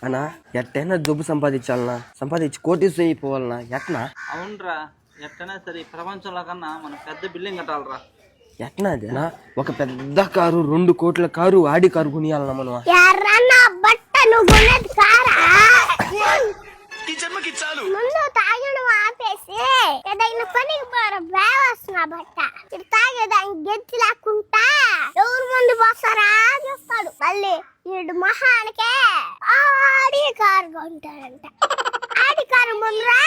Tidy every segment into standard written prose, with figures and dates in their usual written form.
అన్నా ఎట్టైనా జబ్బు సంపాదించాలనా, సంపాదించి కోటీసు అయిపోవాలనా ఎట్నా? అవునరా, ఎట్టనా సరే ప్రపంచంలో కన్నా మనం పెద్ద బిల్డింగ్ కట్టాలరా. ఎట్నా అదేనా? ఒక పెద్ద కారు, 2 కోట్ల కారు, ఆడి కారు కొనియాలన్నా మనం. ముందు తాగడం ఆపేసి ఏదైనా పనికి పోరా, వేవస్తున్నా బట్ట ఇది తాగేదానికి గెచ్చి లేకుండా ఎవరు ముందు పోస్తారా చూస్తాడు. మళ్ళీ వీడు మహానికే ఆడి కారు కొంటాడంట. ఆడి కారు ముందరా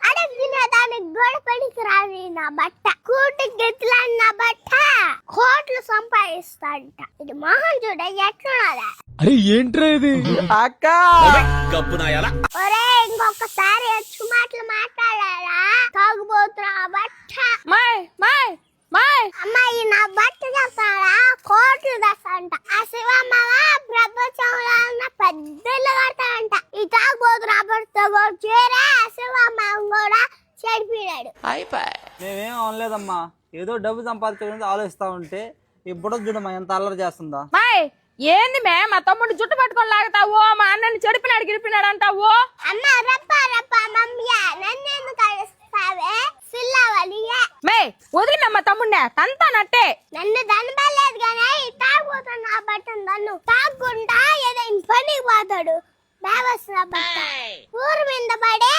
అడగ తినేదానికి గొడవ పనికి రాని నా బట్ట కూటి గెత్తులాని నా బట్ట కోట్లు సంపాదిస్తాడంట. ఇది మోహన్ చూడ ఎట్లున్నాడా? అరే ఏంట్రా ఇది? అక్క ఒరే ఇంకొకసారి వచ్చి మాటలు మాట్లాడారా తాగుబోతున్నా బట్ట. అమ్మాయి నా బట్ట చేస్తాడా కోట్లు తెస్తాడంట. ఆ శివమ్మ ప్రపంచంలో ఉన్న పెద్ద ఇల్లు కడతాడంట. ఈ తాగుబోతున్నా బట్ట చేరే శివమ్మ కూడా చెడిపోయాడు. మేమేం అనలేదమ్మా, ఏదో డబ్బు సంపాదించడం గురించి ఆలోచిస్తా ఉంటే ఈ బుడ చూడమ్మా ఎంత అల్లరి చేస్తుందా. ఏంది మే మా తమ్ముడు జుట్టు పట్టుకొని లాగుతావు, మా అన్నని చెడిపినాడు గిడిపినాడు అంటావు. అమ్మ రప్ప రప్ప మమ్మయ్య నన్ను ఎందుకు అడుస్తావే సిల్లవలియే మే వదిలి మా తమ్ముడినే తంతానట్టే. నన్ను దనబలేదు గానీ తాగుతున్నా బట్టను దన్ను తాగుకుంటా ఏదైనా పనికి పోతాడు. బేవస్తున్నా బట్ట ఊరు మీద పడే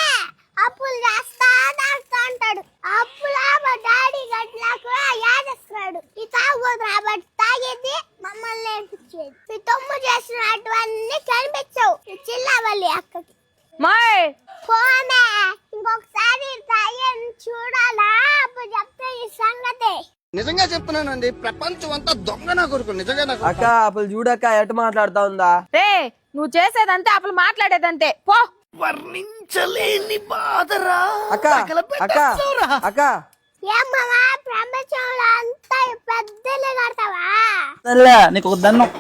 అప్పులు చేస్తా తాగుతా అంటాడు. అప్పులా మా డాడీ గట్లకు యాదేస్తున్నాడు. ఈ తాగుతున్నా బట్ట తాగేది మమ్మల్ని నేర్పించేది. మీ తమ్ముడు చేసినటువన్నీ కనిపించవు చిల్లవల్లి అక్కకి. పోనే ఇంకొకసారి తాగని చూడాలా అప్పుడు చెప్తే ఈ సంగతి. నిజంగా చెప్తున్నానండి, ప్రపంచం అంతా దొంగ నా కొడుకు. నిజంగా నాకు అక్క అప్పుడు చూడక్క ఎటు మాట్లాడుతా ఉందా? రే నువ్వు చేసేదంతే అప్పుడు మాట్లాడేదంతే పో. వర్ణించలేని బాధరా. అక్క అక్క అక్క ఏమమ్మా ప్రపంచంలో అంతా పెద్దలు కడతావా? సర్లే నీకు ఒక దండం.